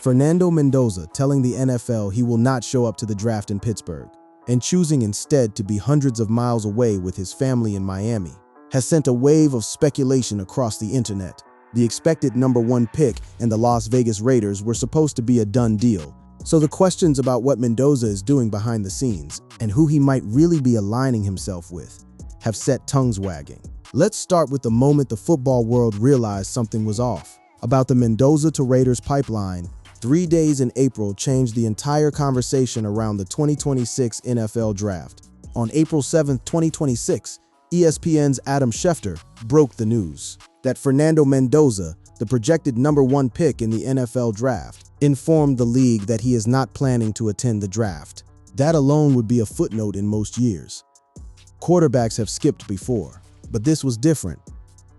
Fernando Mendoza telling the NFL he will not show up to the draft in Pittsburgh and choosing instead to be hundreds of miles away with his family in Miami has sent a wave of speculation across the internet. The expected #1 pick and the Las Vegas Raiders were supposed to be a done deal, so the questions about what Mendoza is doing behind the scenes and who he might really be aligning himself with have set tongues wagging. Let's start with the moment the football world realized something was off. About the Mendoza to Raiders pipeline, 3 days in April changed the entire conversation around the 2026 NFL Draft. On April 7, 2026, ESPN's Adam Schefter broke the news that Fernando Mendoza, the projected #1 pick in the NFL Draft, informed the league that he is not planning to attend the draft. That alone would be a footnote in most years. Quarterbacks have skipped before, but this was different.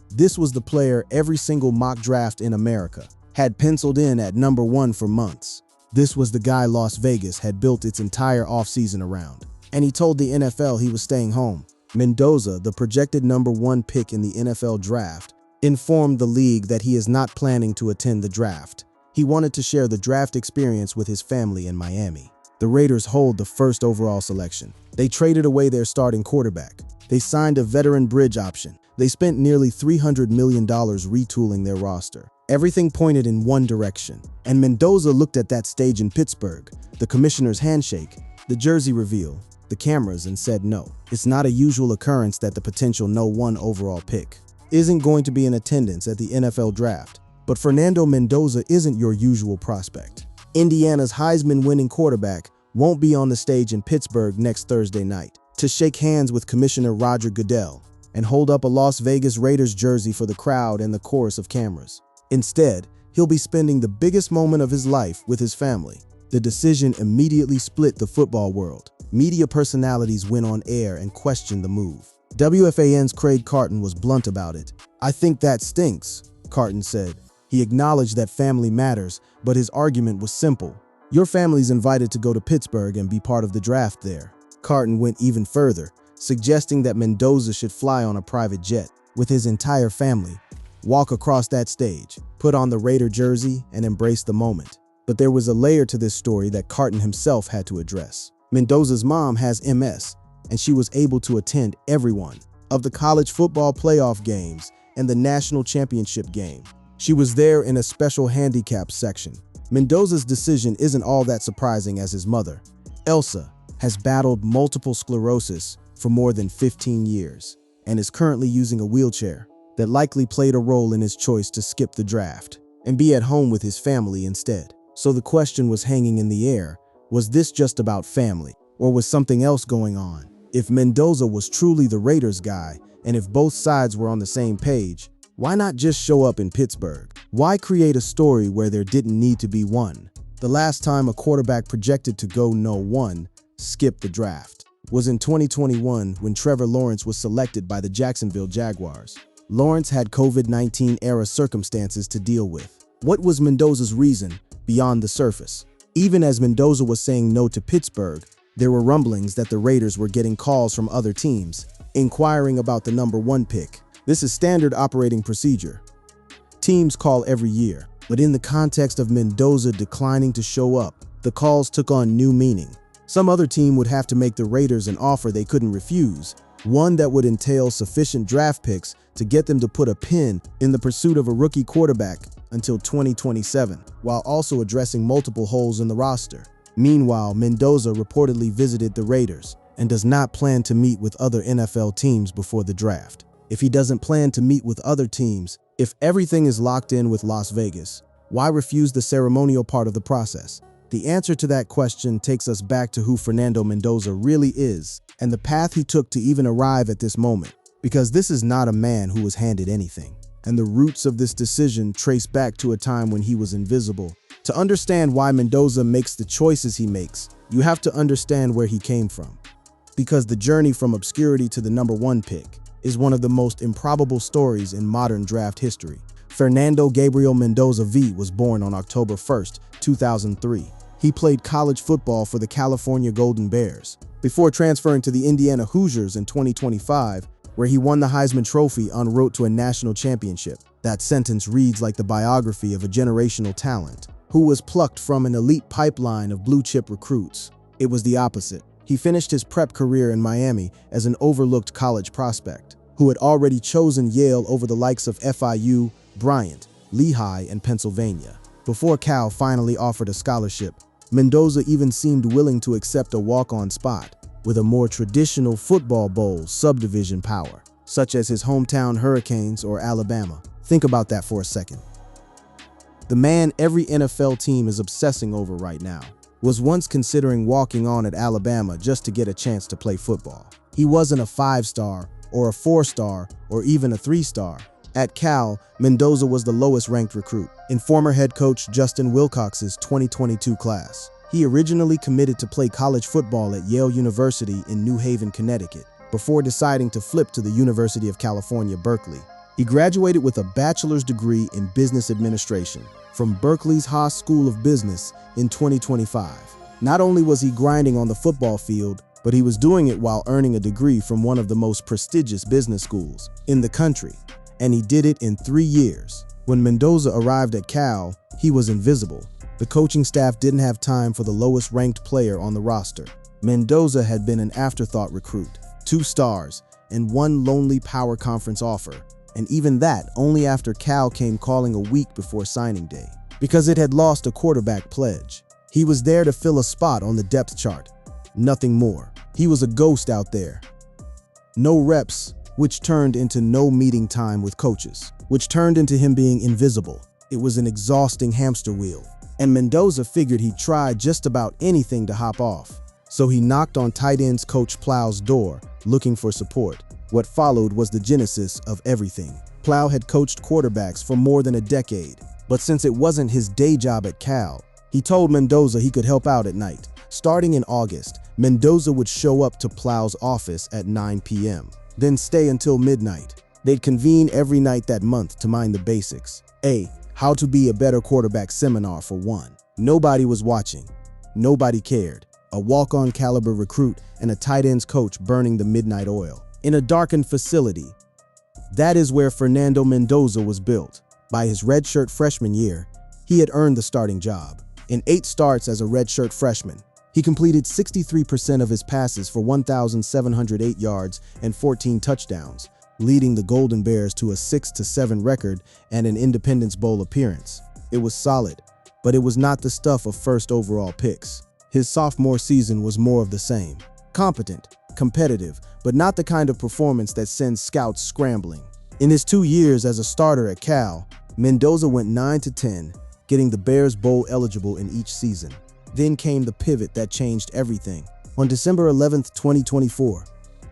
This was the player every single mock draft in America had penciled in at #1 for months. This was the guy Las Vegas had built its entire offseason around, and he told the NFL he was staying home. Mendoza, the projected #1 pick in the NFL Draft, informed the league that he is not planning to attend the draft. He wanted to share the draft experience with his family in Miami. The Raiders hold the first overall selection. They traded away their starting quarterback. They signed a veteran bridge option. They spent nearly $300 million retooling their roster. Everything pointed in one direction, and Mendoza looked at that stage in Pittsburgh, the commissioner's handshake, the jersey reveal, the cameras, and said no. It's not a usual occurrence that the potential #1 overall pick isn't going to be in attendance at the NFL Draft. But Fernando Mendoza isn't your usual prospect. Indiana's Heisman-winning quarterback won't be on the stage in Pittsburgh next Thursday night to shake hands with Commissioner Roger Goodell and hold up a Las Vegas Raiders jersey for the crowd and the chorus of cameras. Instead, he'll be spending the biggest moment of his life with his family. The decision immediately split the football world. Media personalities went on air and questioned the move. WFAN's Craig Carton was blunt about it. "I think that stinks," Carton said. He acknowledged that family matters, but his argument was simple. Your family's invited to go to Pittsburgh and be part of the draft there. Carton went even further, suggesting that Mendoza should fly on a private jet with his entire family, walk across that stage, put on the Raider jersey, and embrace the moment. But there was a layer to this story that Carton himself had to address. Mendoza's mom has MS, and she was able to attend every one of the college football playoff games and the national championship game. She was there in a special handicap section. Mendoza's decision isn't all that surprising, as his mother, Elsa, has battled multiple sclerosis for more than 15 years and is currently using a wheelchair. That likely played a role in his choice to skip the draft and be at home with his family instead. So the question was hanging in the air: was this just about family, or was something else going on? If Mendoza was truly the Raiders guy, and if both sides were on the same page, why not just show up in Pittsburgh? Why create a story where there didn't need to be one? The last time a quarterback projected to go #1 skipped the draft was in 2021 when Trevor Lawrence was selected by the Jacksonville Jaguars. Lawrence had COVID-19 era circumstances to deal with. What was Mendoza's reason beyond the surface? Even as Mendoza was saying no to Pittsburgh, there were rumblings that the Raiders were getting calls from other teams, inquiring about the #1 pick. This is standard operating procedure. Teams call every year, but in the context of Mendoza declining to show up, the calls took on new meaning. Some other team would have to make the Raiders an offer they couldn't refuse, one that would entail sufficient draft picks to get them to put a pin in the pursuit of a rookie quarterback until 2027, while also addressing multiple holes in the roster. Meanwhile, Mendoza reportedly visited the Raiders and does not plan to meet with other NFL teams before the draft. If he doesn't plan to meet with other teams, if everything is locked in with Las Vegas, why refuse the ceremonial part of the process? The answer to that question takes us back to who Fernando Mendoza really is and the path he took to even arrive at this moment. Because this is not a man who was handed anything. And the roots of this decision trace back to a time when he was invisible. To understand why Mendoza makes the choices he makes, you have to understand where he came from. Because the journey from obscurity to the #1 pick is one of the most improbable stories in modern draft history. Fernando Gabriel Mendoza V was born on October 1st, 2003. He played college football for the California Golden Bears, before transferring to the Indiana Hoosiers in 2025, where he won the Heisman Trophy en route to a national championship. That sentence reads like the biography of a generational talent. who was plucked from an elite pipeline of blue-chip recruits. It was the opposite. He finished his prep career in Miami as an overlooked college prospect, who had already chosen Yale over the likes of FIU, Bryant, Lehigh, and Pennsylvania. Before Cal finally offered a scholarship, Mendoza even seemed willing to accept a walk-on spot with a more traditional football bowl subdivision power, such as his hometown Hurricanes or Alabama. Think about that for a second. The man every NFL team is obsessing over right now was once considering walking on at Alabama just to get a chance to play football. He wasn't a 5-star or a 4-star or even a 3-star. At Cal, Mendoza was the lowest-ranked recruit in former head coach Justin Wilcox's 2022 class. He originally committed to play college football at Yale University in New Haven, Connecticut, before deciding to flip to the University of California, Berkeley. He graduated with a bachelor's degree in business administration from Berkeley's Haas School of Business in 2025. Not only was he grinding on the football field, but he was doing it while earning a degree from one of the most prestigious business schools in the country. And he did it in 3 years. When Mendoza arrived at Cal, he was invisible. The coaching staff didn't have time for the lowest-ranked player on the roster. Mendoza had been an afterthought recruit, 2 stars, and 1 lonely power conference offer, and even that only after Cal came calling a week before signing day, because it had lost a quarterback pledge. He was there to fill a spot on the depth chart, nothing more. He was a ghost out there. No reps, which turned into no meeting time with coaches, which turned into him being invisible. It was an exhausting hamster wheel, and Mendoza figured he'd try just about anything to hop off. So he knocked on tight ends coach Plow's door, looking for support. What followed was the genesis of everything. Plow had coached quarterbacks for more than a decade, but since it wasn't his day job at Cal, he told Mendoza he could help out at night. Starting in August, Mendoza would show up to Plow's office at 9 p.m., then stay until midnight. They'd convene every night that month to mind the basics. How to be a better quarterback seminar for one. Nobody was watching. Nobody cared. A walk-on caliber recruit and a tight ends coach burning the midnight oil in a darkened facility. That is where Fernando Mendoza was built. By his redshirt freshman year, he had earned the starting job. In 8 starts as a redshirt freshman, he completed 63% of his passes for 1,708 yards and 14 touchdowns, leading the Golden Bears to a 6-7 record and an Independence Bowl appearance. It was solid, but it was not the stuff of first overall picks. His sophomore season was more of the same. Competent, competitive, but not the kind of performance that sends scouts scrambling. In his 2 years as a starter at Cal, Mendoza went 9-10, getting the Bears bowl eligible in each season. Then came the pivot that changed everything. On December 11, 2024,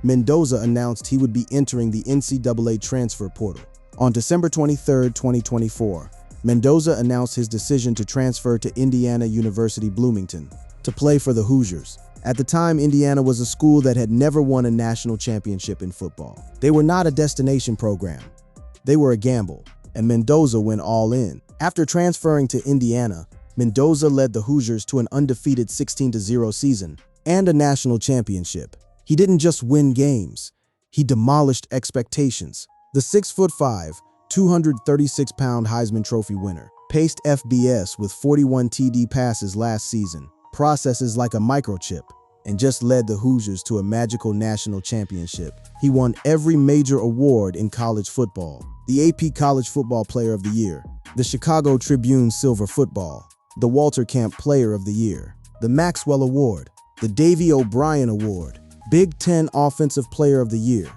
Mendoza announced he would be entering the NCAA transfer portal. On December 23, 2024, Mendoza announced his decision to transfer to Indiana University Bloomington to play for the Hoosiers. At the time, Indiana was a school that had never won a national championship in football. They were not a destination program. They were a gamble, and Mendoza went all in. After transferring to Indiana, Mendoza led the Hoosiers to an undefeated 16-0 season and a national championship. He didn't just win games, he demolished expectations. The 6'5", 236-pound Heisman Trophy winner paced FBS with 41 TD passes last season, processes like a microchip, and just led the Hoosiers to a magical national championship. He won every major award in college football: the AP College Football Player of the Year, the Chicago Tribune Silver Football, the Walter Camp Player of the Year, the Maxwell Award, the Davey O'Brien Award, Big Ten Offensive Player of the Year,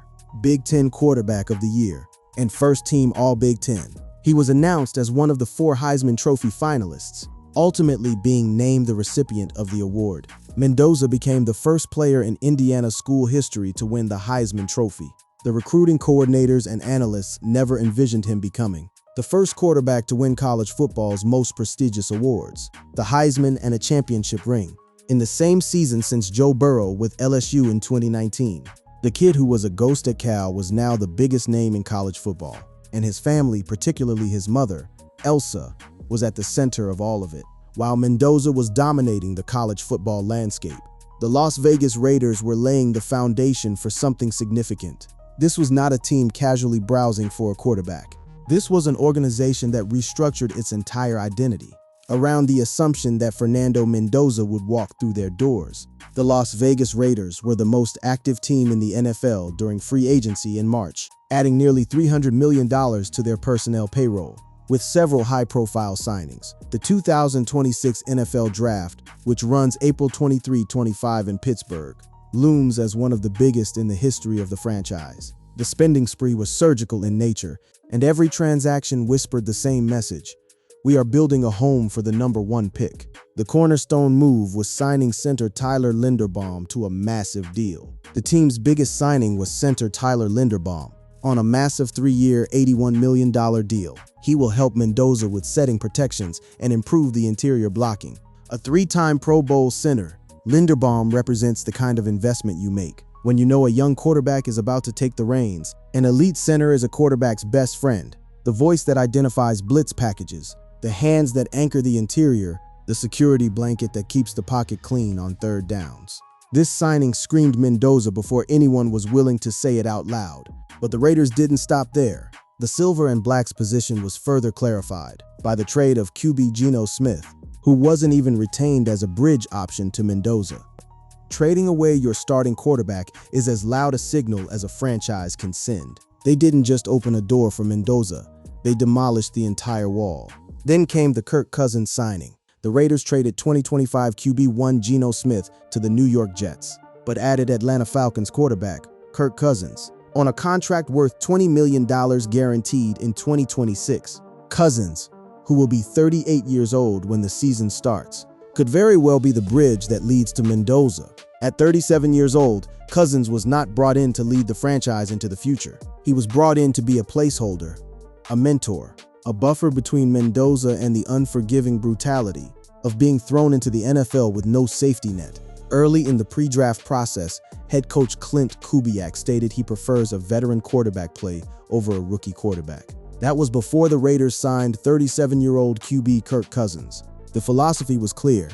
Big Ten Quarterback of the Year, and First Team All-Big Ten. He was announced as one of the 4 Heisman Trophy finalists, ultimately being named the recipient of the award. Mendoza became the first player in Indiana school history to win the Heisman Trophy. The recruiting coordinators and analysts never envisioned him becoming the first quarterback to win college football's most prestigious awards, the Heisman and a championship ring, in the same season since Joe Burrow with LSU in 2019. The kid who was a ghost at Cal was now the biggest name in college football, and his family, particularly his mother, Elsa, was at the center of all of it. While Mendoza was dominating the college football landscape, the Las Vegas Raiders were laying the foundation for something significant. This was not a team casually browsing for a quarterback. This was an organization that restructured its entire identity. around the assumption that Fernando Mendoza would walk through their doors. The Las Vegas Raiders were the most active team in the NFL during free agency in March, adding nearly $300 million to their personnel payroll. With several high-profile signings, the 2026 NFL Draft, which runs April 23-25 in Pittsburgh, looms as one of the biggest in the history of the franchise. The spending spree was surgical in nature, and every transaction whispered the same message: we are building a home for the #1 pick. The cornerstone move was signing center Tyler Linderbaum to a massive deal. The team's biggest signing was center Tyler Linderbaum on a massive 3-year, $81 million deal. He will help Mendoza with setting protections and improve the interior blocking. A 3-time Pro Bowl center, Linderbaum represents the kind of investment you make when you know a young quarterback is about to take the reins. An elite center is a quarterback's best friend, the voice that identifies blitz packages, the hands that anchor the interior, the security blanket that keeps the pocket clean on third downs. This signing screamed Mendoza before anyone was willing to say it out loud. But the Raiders didn't stop there. The silver and black's position was further clarified by the trade of QB Geno Smith, who wasn't even retained as a bridge option to Mendoza. Trading away your starting quarterback is as loud a signal as a franchise can send. They didn't just open a door for Mendoza, they demolished the entire wall. Then came the Kirk Cousins signing. The Raiders traded 2025 QB1 Geno Smith to the New York Jets, but added Atlanta Falcons quarterback Kirk Cousins on a contract worth $20 million guaranteed in 2026. Cousins, who will be 38 years old when the season starts, could very well be the bridge that leads to Mendoza. At 37 years old, Cousins was not brought in to lead the franchise into the future. He was brought in to be a placeholder, a mentor, a buffer between Mendoza and the unforgiving brutality of being thrown into the NFL with no safety net. Early in the pre-draft process, head coach Clint Kubiak stated he prefers a veteran quarterback play over a rookie quarterback. That was before the Raiders signed 37-year-old QB Kirk Cousins. The philosophy was clear: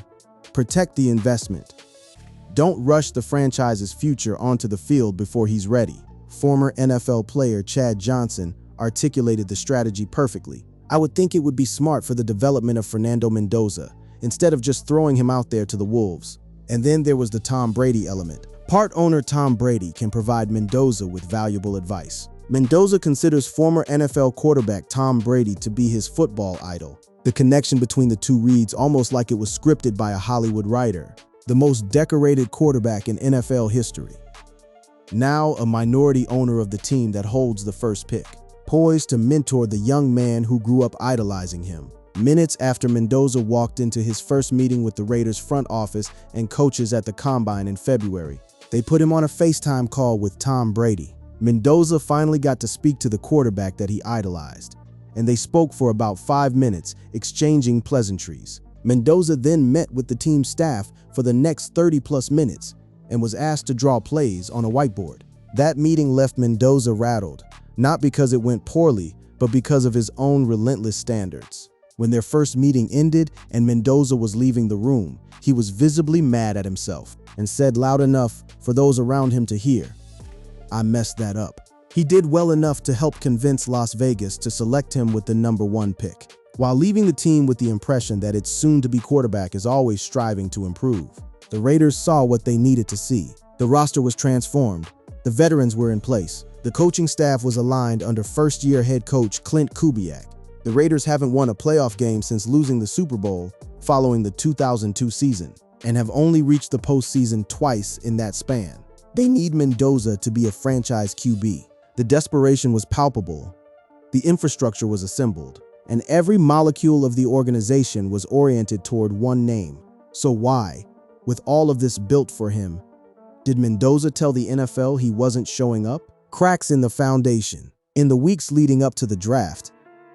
protect the investment. Don't rush the franchise's future onto the field before he's ready. Former NFL player Chad Johnson articulated the strategy perfectly. I would think it would be smart for the development of Fernando Mendoza, instead of just throwing him out there to the wolves. And then there was the Tom Brady element. Part owner Tom Brady can provide Mendoza with valuable advice. Mendoza considers former NFL quarterback Tom Brady to be his football idol. The connection between the two reads almost like it was scripted by a Hollywood writer. The most decorated quarterback in NFL history. Now a minority owner of the team that holds the first pick, poised to mentor the young man who grew up idolizing him. Minutes after Mendoza walked into his first meeting with the Raiders front office and coaches at the Combine in February, they put him on a FaceTime call with Tom Brady. Mendoza finally got to speak to the quarterback that he idolized, and they spoke for about 5 minutes, exchanging pleasantries. Mendoza then met with the team staff for the next 30+ minutes and was asked to draw plays on a whiteboard. That meeting left Mendoza rattled, not because it went poorly, but because of his own relentless standards. When their first meeting ended and Mendoza was leaving the room, he was visibly mad at himself and said loud enough for those around him to hear, "I messed that up." He did well enough to help convince Las Vegas to select him with the #1 pick, while leaving the team with the impression that its soon-to-be quarterback is always striving to improve. The Raiders saw what they needed to see. The roster was transformed. The veterans were in place. The coaching staff was aligned under first-year head coach Clint Kubiak. The Raiders haven't won a playoff game since losing the Super Bowl following the 2002 season, and have only reached the postseason twice in that span. They need Mendoza to be a franchise QB. The desperation was palpable. The infrastructure was assembled, and every molecule of the organization was oriented toward one name. So why, with all of this built for him, did Mendoza tell the NFL he wasn't showing up? Cracks in the foundation. In the weeks leading up to the draft,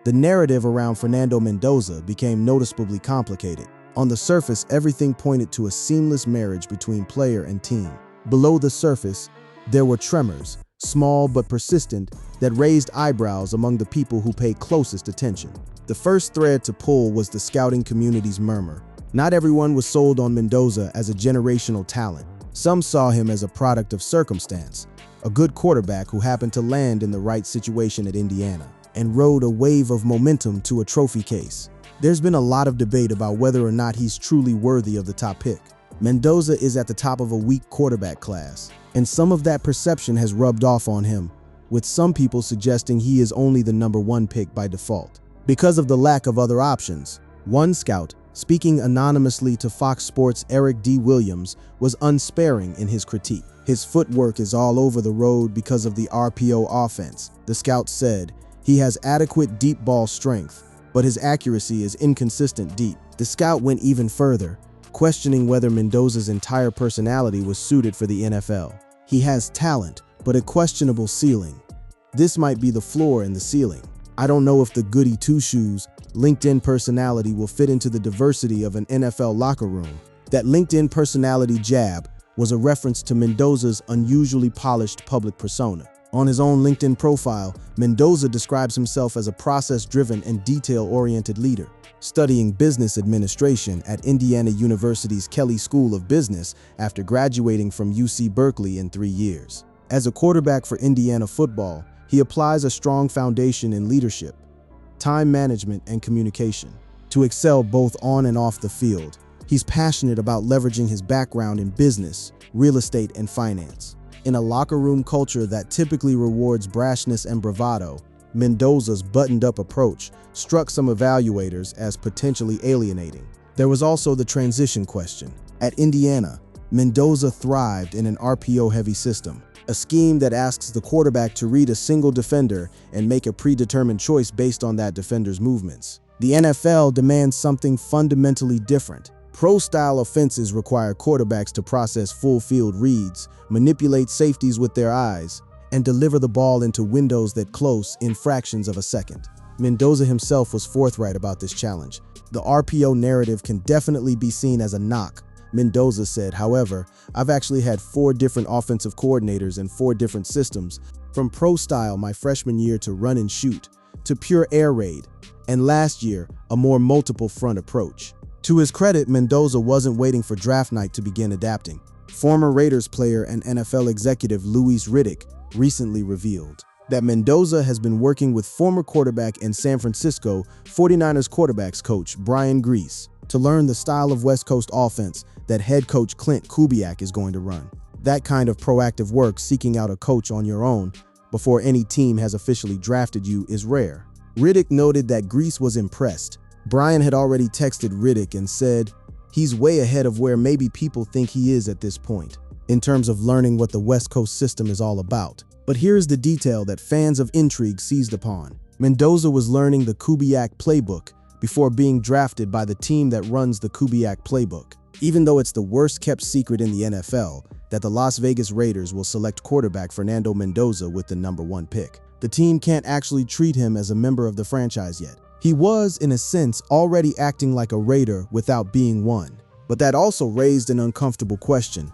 the narrative around Fernando Mendoza became noticeably complicated. On the surface, everything pointed to a seamless marriage between player and team. Below the surface, there were tremors, small but persistent, that raised eyebrows among the people who paid closest attention. The first thread to pull was the scouting community's murmur. Not everyone was sold on Mendoza as a generational talent. Some saw him as a product of circumstance, a good quarterback who happened to land in the right situation at Indiana and rode a wave of momentum to a trophy case. There's been a lot of debate about whether or not he's truly worthy of the top pick. Mendoza is at the top of a weak quarterback class, and some of that perception has rubbed off on him, with some people suggesting he is only the number 1 pick by default. Because of the lack of other options, one scout, speaking anonymously to Fox Sports' Eric D. Williams, was unsparing in his critique. His footwork is all over the road because of the RPO offense, the scout said. He has adequate deep ball strength, but his accuracy is inconsistent deep. The scout went even further, questioning whether Mendoza's entire personality was suited for the NFL. He has talent, but a questionable ceiling. This might be the floor and the ceiling. I don't know if the goody two-shoes LinkedIn personality will fit into the diversity of an NFL locker room. That LinkedIn personality jab was a reference to Mendoza's unusually polished public persona. On his own LinkedIn profile, Mendoza describes himself as a process-driven and detail-oriented leader. Studying business administration at Indiana University's Kelley School of Business after graduating from UC Berkeley in 3 years. As a quarterback for Indiana football, he applies a strong foundation in leadership, time management, and communication to excel both on and off the field. He's passionate about leveraging his background in business, real estate, and finance. In a locker room culture that typically rewards brashness and bravado, Mendoza's buttoned-up approach struck some evaluators as potentially alienating. There was also the transition question. At Indiana, Mendoza thrived in an RPO-heavy system, a scheme that asks the quarterback to read a single defender and make a predetermined choice based on that defender's movements. The NFL demands something fundamentally different. Pro-style offenses require quarterbacks to process full-field reads, manipulate safeties with their eyes, and deliver the ball into windows that close in fractions of a second. Mendoza himself was forthright about this challenge. The RPO narrative can definitely be seen as a knock, Mendoza said. However, I've actually had 4 different offensive coordinators and 4 different systems, from pro-style my freshman year to run and shoot, to pure air raid, and last year, a more multiple front approach. To his credit, Mendoza wasn't waiting for draft night to begin adapting. Former Raiders player and NFL executive Louis Riddick recently revealed that Mendoza has been working with former quarterback and San Francisco 49ers quarterbacks coach Brian Griese to learn the style of West Coast offense that head coach Clint Kubiak is going to run. That kind of proactive work, seeking out a coach on your own before any team has officially drafted you, is rare. Riddick noted that Griese was impressed. Brian had already texted Riddick and said he's way ahead of where maybe people think he is at this point, in terms of learning what the West Coast system is all about. But here's the detail that fans of intrigue seized upon. Mendoza was learning the Kubiak playbook before being drafted by the team that runs the Kubiak playbook. Even though it's the worst-kept secret in the NFL that the Las Vegas Raiders will select quarterback Fernando Mendoza with the number 1 pick, the team can't actually treat him as a member of the franchise yet. He was, in a sense, already acting like a Raider without being one. But that also raised an uncomfortable question.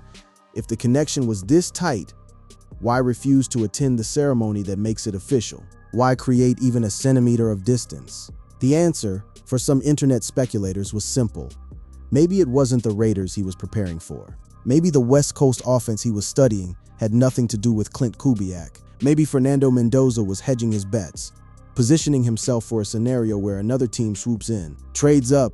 If the connection was this tight, why refuse to attend the ceremony that makes it official? Why create even a centimeter of distance? The answer, for some internet speculators, was simple. Maybe it wasn't the Raiders he was preparing for. Maybe the West Coast offense he was studying had nothing to do with Clint Kubiak. Maybe Fernando Mendoza was hedging his bets, positioning himself for a scenario where another team swoops in, trades up,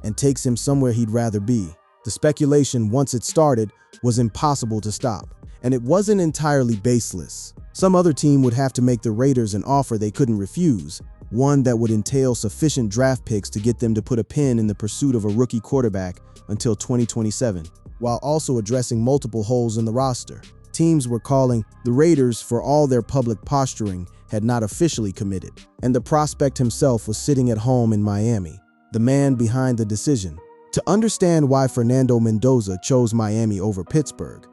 and takes him somewhere he'd rather be. The speculation, once it started, was impossible to stop, and it wasn't entirely baseless. Some other team would have to make the Raiders an offer they couldn't refuse, one that would entail sufficient draft picks to get them to put a pin in the pursuit of a rookie quarterback until 2027, while also addressing multiple holes in the roster. Teams were calling the Raiders, for all their public posturing, had not officially committed, and the prospect himself was sitting at home in Miami, the man behind the decision. To understand why Fernando Mendoza chose Miami over Pittsburgh,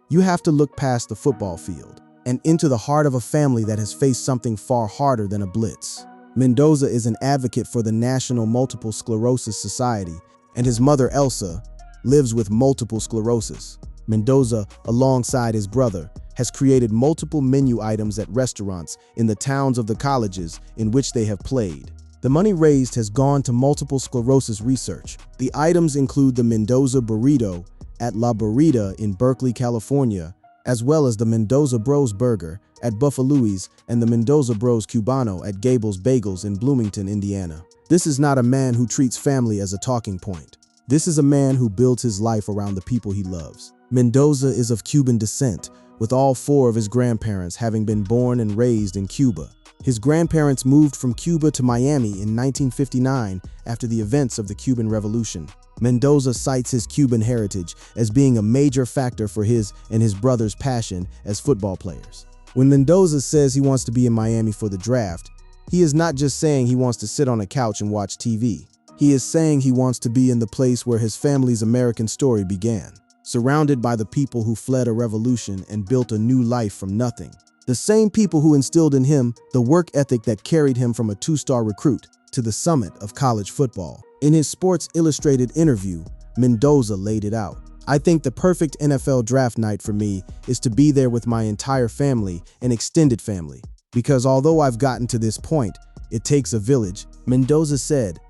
you have to look past the football field and into the heart of a family that has faced something far harder than a blitz. Mendoza is an advocate for the National Multiple Sclerosis Society, and his mother, Elsa, lives with multiple sclerosis. Mendoza, alongside his brother, has created multiple menu items at restaurants in the towns of the colleges in which they have played. The money raised has gone to multiple sclerosis research. The items include the Mendoza Burrito at La Burrita in Berkeley, California, as well as the Mendoza Bros Burger at Buffalo's and the Mendoza Bros Cubano at Gable's Bagels in Bloomington, Indiana. This is not a man who treats family as a talking point. This is a man who builds his life around the people he loves. Mendoza is of Cuban descent, with all four of his grandparents having been born and raised in Cuba. His grandparents moved from Cuba to Miami in 1959 after the events of the Cuban Revolution. Mendoza cites his Cuban heritage as being a major factor for his and his brother's passion as football players. When Mendoza says he wants to be in Miami for the draft, he is not just saying he wants to sit on a couch and watch TV. He is saying he wants to be in the place where his family's American story began, surrounded by the people who fled a revolution and built a new life from nothing. The same people who instilled in him the work ethic that carried him from a two-star recruit to the summit of college football. In his Sports Illustrated interview, Mendoza laid it out. "I think the perfect NFL draft night for me is to be there with my entire family and extended family, because although I've gotten to this point, it takes a village," Mendoza said.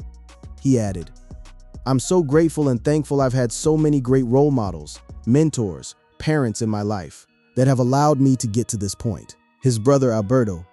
He added, "I'm so grateful and thankful I've had so many great role models, mentors, parents in my life that have allowed me to get to this point." His brother Alberto,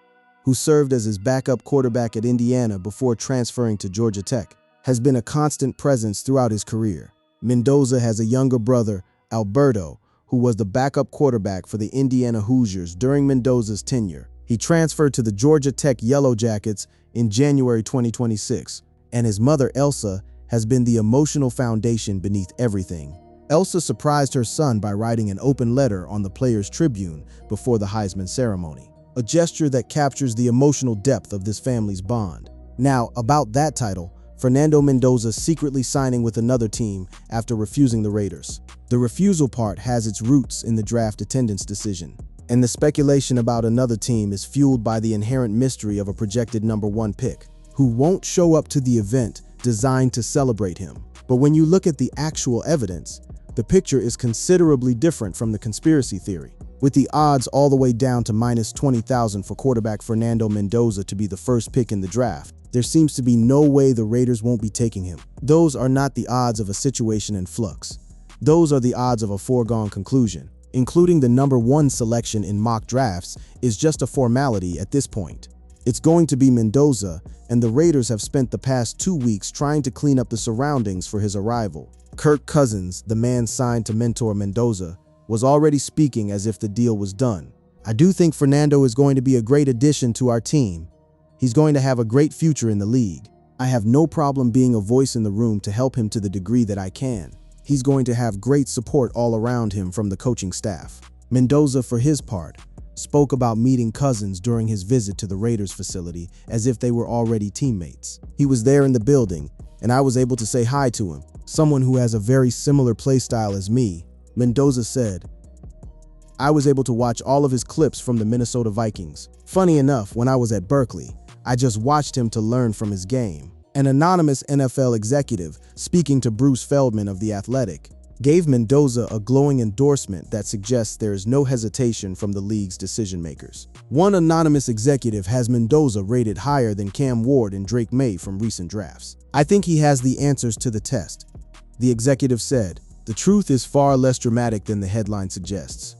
who served as his backup quarterback at Indiana before transferring to Georgia Tech, has been a constant presence throughout his career. Mendoza has a younger brother, Alberto, who was the backup quarterback for the Indiana Hoosiers during Mendoza's tenure. He transferred to the Georgia Tech Yellow Jackets in January 2026, and his mother, Elsa, has been the emotional foundation beneath everything. Elsa surprised her son by writing an open letter on the Players' Tribune before the Heisman ceremony, a gesture that captures the emotional depth of this family's bond. Now, about that title, Fernando Mendoza secretly signing with another team after refusing the Raiders. The refusal part has its roots in the draft attendance decision, and the speculation about another team is fueled by the inherent mystery of a projected #1 pick, who won't show up to the event designed to celebrate him. But when you look at the actual evidence, the picture is considerably different from the conspiracy theory. With the odds all the way down to -20,000 for quarterback Fernando Mendoza to be the first pick in the draft, there seems to be no way the Raiders won't be taking him. Those are not the odds of a situation in flux. Those are the odds of a foregone conclusion. Including the #1 selection in mock drafts is just a formality at this point. It's going to be Mendoza, and the Raiders have spent the past 2 weeks trying to clean up the surroundings for his arrival. Kirk Cousins, the man signed to mentor Mendoza, was already speaking as if the deal was done. "I do think Fernando is going to be a great addition to our team. He's going to have a great future in the league. I have no problem being a voice in the room to help him to the degree that I can. He's going to have great support all around him from the coaching staff." Mendoza, for his part, spoke about meeting Cousins during his visit to the Raiders facility as if they were already teammates. "He was there in the building, and I was able to say hi to him, someone who has a very similar play style as me," Mendoza said. "I was able to watch all of his clips from the Minnesota Vikings. Funny enough, when I was at Berkeley, I just watched him to learn from his game." An anonymous NFL executive, speaking to Bruce Feldman of The Athletic, gave Mendoza a glowing endorsement that suggests there is no hesitation from the league's decision makers. One anonymous executive has Mendoza rated higher than Cam Ward and Drake May from recent drafts. "I think he has the answers to the test," the executive said. "The truth is far less dramatic than the headline suggests,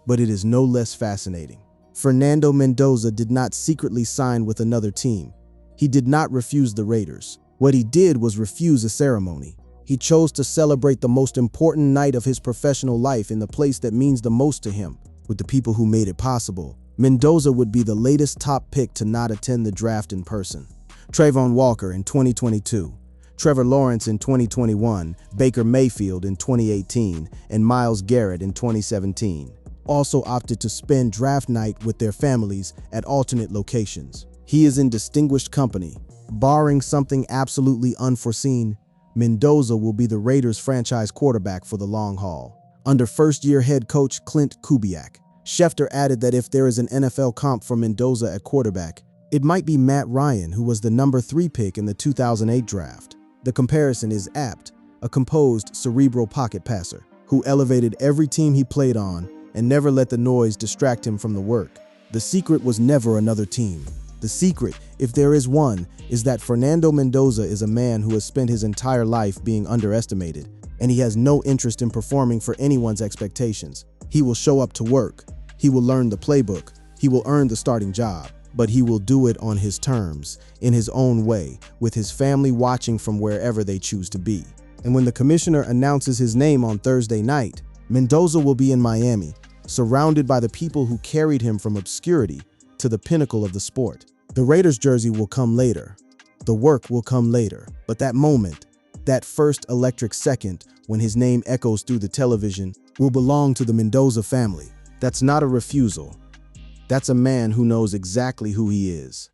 but it is no less fascinating." Fernando Mendoza did not secretly sign with another team. He did not refuse the Raiders. What he did was refuse a ceremony. He chose to celebrate the most important night of his professional life in the place that means the most to him, with the people who made it possible. Mendoza would be the latest top pick to not attend the draft in person. Trayvon Walker in 2022, Trevor Lawrence in 2021, Baker Mayfield in 2018, and Myles Garrett in 2017 also opted to spend draft night with their families at alternate locations. He is in distinguished company. Barring something absolutely unforeseen, Mendoza will be the Raiders' franchise quarterback for the long haul, under first-year head coach Clint Kubiak. Schefter added that if there is an NFL comp for Mendoza at quarterback, it might be Matt Ryan, who was the #3 pick in the 2008 draft. The comparison is apt, a composed, cerebral pocket passer, who elevated every team he played on and never let the noise distract him from the work. The secret was never another team. The secret, if there is one, is that Fernando Mendoza is a man who has spent his entire life being underestimated, and he has no interest in performing for anyone's expectations. He will show up to work. He will learn the playbook. He will earn the starting job. but he will do it on his terms, in his own way, with his family watching from wherever they choose to be. And when the commissioner announces his name on Thursday night, Mendoza will be in Miami, surrounded by the people who carried him from obscurity to the pinnacle of the sport. The Raiders jersey will come later. The work will come later. But that moment, that first electric second when his name echoes through the television, will belong to the Mendoza family. That's not a refusal. That's a man who knows exactly who he is.